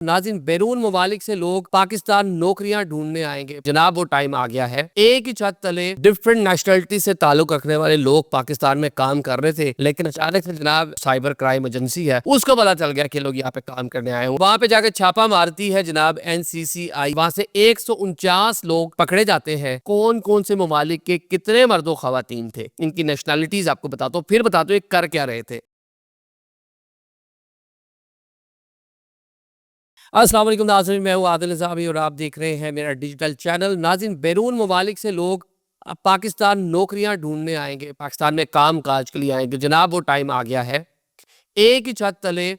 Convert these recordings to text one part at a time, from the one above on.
नाज़रीन, बैरून ममालिक से लोग पाकिस्तान नौकरियां ढूंढने आएंगे। जनाब वो टाइम आ गया है। एक ही छत तले डिफरेंट नेशनलिटी से ताल्लुक रखने वाले लोग पाकिस्तान में काम कर रहे थे, लेकिन अचानक से जनाब साइबर क्राइम एजेंसी है, उसको पता चल गया कि लोग यहाँ पे काम करने आए हैं। वहाँ पे जाकर छापा मारती है जनाब NCCI। वहाँ से 149 लोग पकड़े जाते हैं। कौन कौन से ममालिक के कितने मर्दों खवातीन थे, इनकी नेशनलिटीज आपको बताता हूँ, फिर बताता हूँ ये कर क्या रहे थे। अस्सलाम वालेकुम नाज़रीन, मैं हूँ आदिल निज़ामी और आप देख रहे हैं मेरा डिजिटल चैनल। नाज़रीन, बैरून ममालिक से लोग पाकिस्तान नौकरियां ढूंढने आएंगे, पाकिस्तान में काम काज के लिए आएंगे। जनाब वो टाइम आ गया है। एक ही छत तले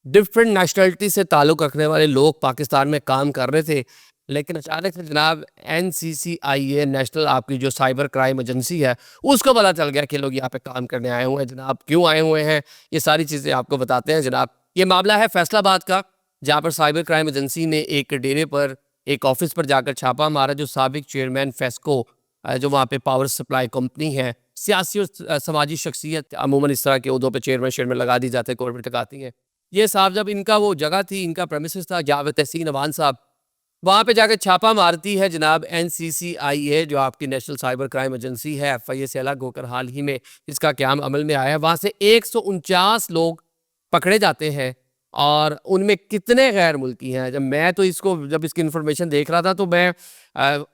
डिफरेंट नेशनलिटी से ताल्लुक़ रखने वाले लोग पाकिस्तान में काम कर रहे थे, लेकिन अचानक से जनाब NCCI नेशनल आपकी जो साइबर क्राइम एजेंसी है, उसको पता चल गया कि लोग यहाँ पे काम करने आए हुए हैं। जनाब क्यों आए हुए हैं, ये सारी चीज़ें आपको बताते हैं। जनाब ये मामला है फैसलाबाद का, जहाँ पर साइबर क्राइम एजेंसी ने एक डेरे पर, एक ऑफिस पर जाकर छापा मारा। जो साबिक चेयरमैन फेस्को, जो वहाँ पे पावर सप्लाई कंपनी है, सियासी और समाजी शख्सियत अमूमन इस तरह के उहदों पे चेयरमैन शेयरमैन लगा दी जाते हैं, गवर्नमेंट लगाती है। ये साहब जब इनका वो जगह थी, इनका प्रेमिसेस था जावेद तहसीन अवान साहब, वहाँ पे जाकर छापा मारती है जनाब NCCI जो आपकी नेशनल साइबर क्राइम एजेंसी है, FIA से अलग होकर हाल ही में इसका क्याम अमल में आया है। वहाँ से 149 लोग पकड़े जाते हैं और उनमें कितने गैर मुल्की हैं। जब इसकी इन्फॉर्मेशन देख रहा था तो मैं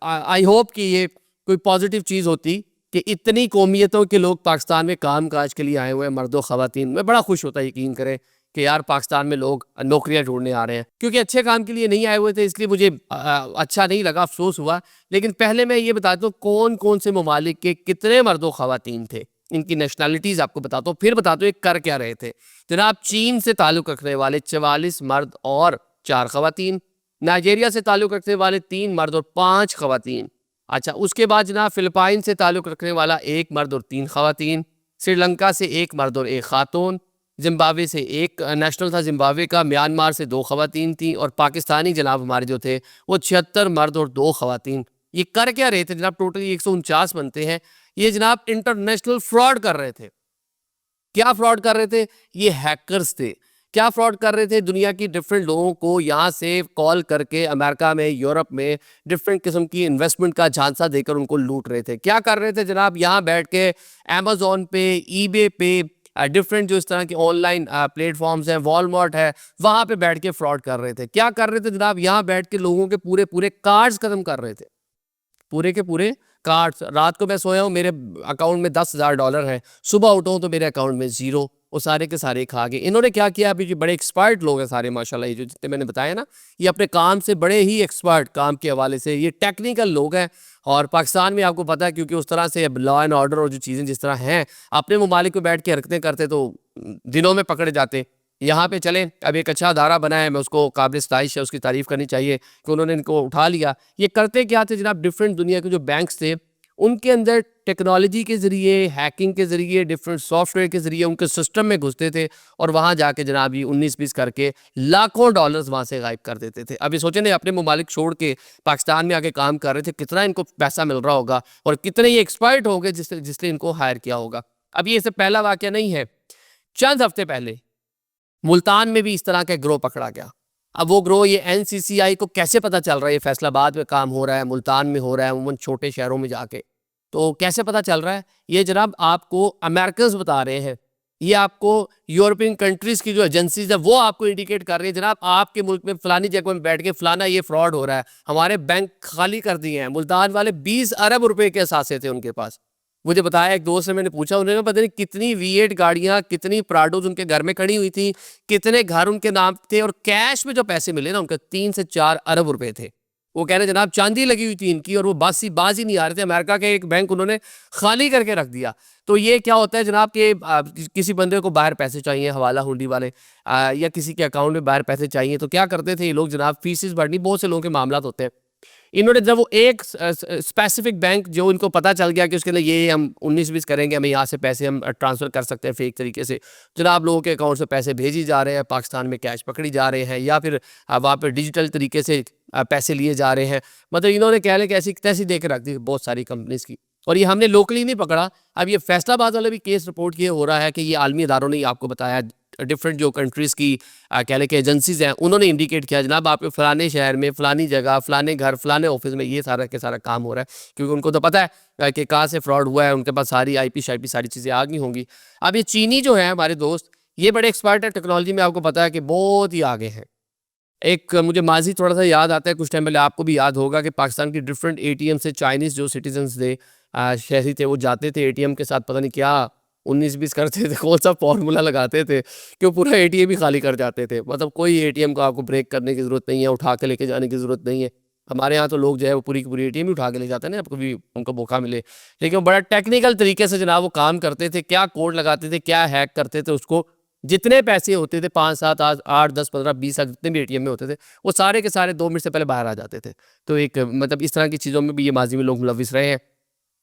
आई होप कि ये कोई पॉजिटिव चीज़ होती कि इतनी कौमियतों के लोग पाकिस्तान में काम काज के लिए आए हुए हैं, मर्दों ख़वातीन। मैं बड़ा खुश होता, यकीन करें, कि यार पाकिस्तान में लोग नौकरियां ढूंढने आ रहे हैं, क्योंकि अच्छे काम के लिए नहीं आए हुए थे, इसलिए मुझे अच्छा नहीं लगा, अफसोस हुआ। लेकिन पहले मैं ये बताता हूँ कौन कौन से ममालिक के कितने मर्दों ख़वातीन थे, इनकी नेशनलिटीज़ आपको बताता हूँ, फिर बताता हूँ ये कर क्या रहे थे। जनाब चीन से ताल्लुक़ रखने वाले 44 मर्द और 4 ख़वातीन, नाइजीरिया से ताल्लुक़ रखने वाले 3 मर्द और 5 ख़वातीन। अच्छा, उसके बाद जनाब फ़िलिपाइन से ताल्लुक़ रखने वाला 1 मर्द और 3 ख़वातीन, श्रीलंका से 1 मर्द और 1 खातून, ज़िम्बाब्वे से एक नेशनल था ज़िम्बाब्वे का, म्यांमार से 2 ख़वातीन थी, और पाकिस्तानी जनाब हमारे जो थे वो 76 मर्द और 2 ख़वातीन। ये कर क्या रहे थे जनाब? टोटल 149 बनते हैं। ये जनाब इंटरनेशनल फ्रॉड कर रहे थे। क्या फ्रॉड कर रहे थे? ये हैकर्स थे। क्या फ्रॉड कर रहे थे? दुनिया की डिफरेंट लोगों को यहाँ से कॉल करके अमेरिका में, यूरोप में डिफरेंट किस्म की इन्वेस्टमेंट का झांसा देकर उनको लूट रहे थे। क्या कर रहे थे जनाब? यहाँ बैठ के अमेजोन पे, ईबे पे, डिफरेंट जो इस तरह के ऑनलाइन प्लेटफॉर्म्स हैं, वॉलमार्ट है, वहाँ पे बैठ के फ्रॉड कर रहे थे। क्या कर रहे थे जनाब? यहाँ बैठ के लोगों के पूरे पूरे कार्ड्स खत्म कर रहे थे, पूरे के पूरे कार्ड्स। रात को मैं सोया हूँ, मेरे अकाउंट में $10,000 है, सुबह उठा हूँ तो मेरे अकाउंट में ज़ीरो। वो सारे के सारे खा गए। इन्होंने क्या किया? अभी जो बड़े एक्सपर्ट लोग हैं सारे माशाल्लाह, ये जो जितने मैंने बताया ना, ये अपने काम से बड़े ही एक्सपर्ट, काम के हवाले से ये टेक्निकल लोग हैं। और पाकिस्तान में आपको पता है, क्योंकि उस तरह से लॉ एंड ऑर्डर और जो चीज़ें जिस तरह हैं, अपने ममालिक में बैठ के हरकतें करते तो दिनों में पकड़े जाते। यहाँ पे चलें, अब एक अच्छा अदारा बना है, मैं उसको काबिल सताइश है, उसकी तारीफ़ करनी चाहिए कि उन्होंने इनको उठा लिया। ये करते क्या थे जनाब? डिफरेंट दुनिया के जो बैंक्स थे, उनके अंदर टेक्नोलॉजी के ज़रिए, हैकिंग के ज़रिए, डिफरेंट सॉफ्टवेयर के ज़रिए उनके सिस्टम में घुसते थे और वहाँ जाके जनाब ये 19-20 करके लाखों डॉलर्स वहाँ से गायब कर देते थे। अभी सोचें, अपने ममालिक छोड़ के पाकिस्तान में आके काम कर रहे थे, कितना इनको पैसा मिल रहा होगा और कितने ये एक्सपर्ट हो गए जिसने इनको हायर किया होगा। अब ये सब पहला वाक़या नहीं है। चंद हफ्ते पहले मुल्तान में भी इस तरह का ग्रोह पकड़ा गया। अब वो ग्रोह, ये NCCI को कैसे पता चल रहा है? ये फैसलाबाद में काम हो रहा है, मुल्तान में हो रहा है, अमूमन छोटे शहरों में जाके, तो कैसे पता चल रहा है? ये जनाब आपको अमेरिकन्स बता रहे हैं, ये आपको यूरोपियन कंट्रीज़ की जो एजेंसीज है वो आपको इंडिकेट कर रही है, जनाब आपके मुल्क में फ़लानी जगह में बैठ के फ़लाना ये फ्रॉड हो रहा है, हमारे बैंक खाली कर दिए हैं। मुल्तान वाले 20 अरब रुपए के असासे थे उनके पास। मुझे बताया, एक दोस्त से मैंने पूछा, उन्होंने पता नहीं कितनी V8 गाड़ियाँ, कितनी प्राडोज उनके घर में खड़ी हुई थी, कितने घर उनके नाम थे, और कैश में जो पैसे मिले ना उनके 3 से 4 अरब रुपए थे। वो कह रहे जनाब चांदी लगी हुई थी इनकी और वो बाज ही नहीं आ रहे थे। अमेरिका के एक बैंक उन्होंने खाली करके रख दिया। तो ये क्या होता है जनाब कि किसी बंदे को बाहर पैसे चाहिए, हवाला हुंडी वाले, या किसी के अकाउंट में बाहर पैसे चाहिए, तो क्या करते थे ये लोग जनाब? फीसिस भरनी, बहुत से लोगों के मामला होते हैं। इन्होंने जब वो एक स्पेसिफिक बैंक जो इनको पता चल गया कि उसके अंदर ये हम 19-20 करेंगे, हमें यहाँ से पैसे हम ट्रांसफ़र कर सकते हैं फेक तरीके से, जनाब लोगों के अकाउंट से पैसे भेजी जा रहे हैं, पाकिस्तान में कैश पकड़ी जा रहे हैं, या फिर वहाँ पर डिजिटल तरीके से पैसे लिए जा रहे हैं। मतलब इन्होंने कह लें कि ऐसी तैसी दे के रख दी बहुत सारी कंपनीज़ की। और ये हमने लोकली नहीं पकड़ा, अब ये फैसलाबाद वाला भी केस रिपोर्ट किए हो रहा है कि ये आलमी अदारों ने आपको बताया, डिफरेंट जो कंट्रीज़ की कह लें कि एजेंसीज़ हैं, उन्होंने इंडिकेट किया जनाब आपके फ़लाने शहर में, फ़लानी जगह, फ़लाने घर, फ़लाने ऑफिस में ये सारा के सारा काम हो रहा है। क्योंकि उनको तो पता है कि कहाँ से फ्रॉड हुआ है, उनके पास सारी आईपी-शाईपी सारी चीज़ें आ गई होंगी। अब ये चीनी जो है हमारे दोस्त, ये बड़े एक्सपर्ट है टेक्नोलॉजी में, आपको पता है कि बहुत ही आगे हैं। एक मुझे माज़ी थोड़ा-सा याद आता है, कुछ टाइम पहले आपको भी याद होगा कि पाकिस्तान के डिफरेंट एटीएम से चाइनीज़ जो सिटीज़न्स थे, शहरी थे, वो जाते थे एटीएम के साथ पता नहीं क्या 19-20 करते थे, कौन-सा फ़ॉर्मूला लगाते थे कि वो पूरा एटीएम ही खाली कर जाते थे। मतलब कोई एटीएम को आपको ब्रेक करने की ज़रूरत नहीं है, उठा के लेके जाने की ज़रूरत नहीं है। हमारे यहाँ तो लोग जो है वो पूरी की पूरी एटीएम ही उठा के ले जाते हैं ना, आपको भी उनको मौका मिले। लेकिन वो बड़ा टेक्निकल तरीके से जनाब वो काम करते थे, क्या कोड लगाते थे, क्या हैक करते थे उसको, जितने पैसे होते थे 5, 7, 8, 10, 15, 20 लाख जितने भी एटीएम में होते थे, वो सारे के सारे 2 मिनट से पहले बाहर आ जाते थे। तो एक मतलब इस तरह की चीज़ों में भी ये माज़ी में लोग मुलविस रहे हैं।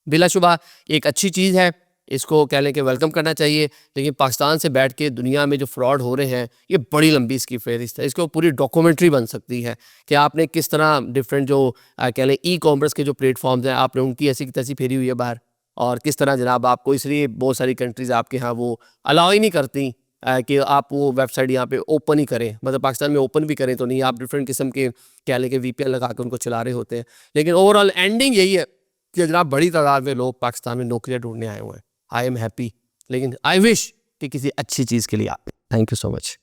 बिलाशुबा एक अच्छी चीज़ है, इसको कह लें कि वेलकम करना चाहिए। लेकिन पाकिस्तान से बैठ के दुनिया में जो फ्रॉड हो रहे हैं, ये बड़ी लंबी इसकी फ़हरिस्त है। इसके ऊपर पूरी डॉक्यूमेंट्री बन सकती है कि आपने किस तरह डिफरेंट जो कह लें ई-कॉमर्स के जो प्लेटफ़ॉर्म्स हैं, आपने उनकी ऐसी की तैसी फेरी हुई है बाहर। और किस तरह जनाब आपको इसलिए बहुत सारी कंट्रीज़ आपके यहाँ वो अलाउ ही नहीं करती कि आप वो वेबसाइट यहाँ पे ओपन ही करें। मतलब पाकिस्तान में ओपन भी करें तो नहीं, आप डिफरेंट किस्म के कह लें कि वीपीएन लगा के उनको चला रहे होते हैं। लेकिन ओवरऑल एंडिंग यही है कि जनाब बड़ी तादाद में लोग पाकिस्तान में नौकरियाँ ढूँढने आए हुए हैं। आई एम हैप्पी, लेकिन आई विश कि किसी अच्छी चीज़ के लिए आए। Thank you so much.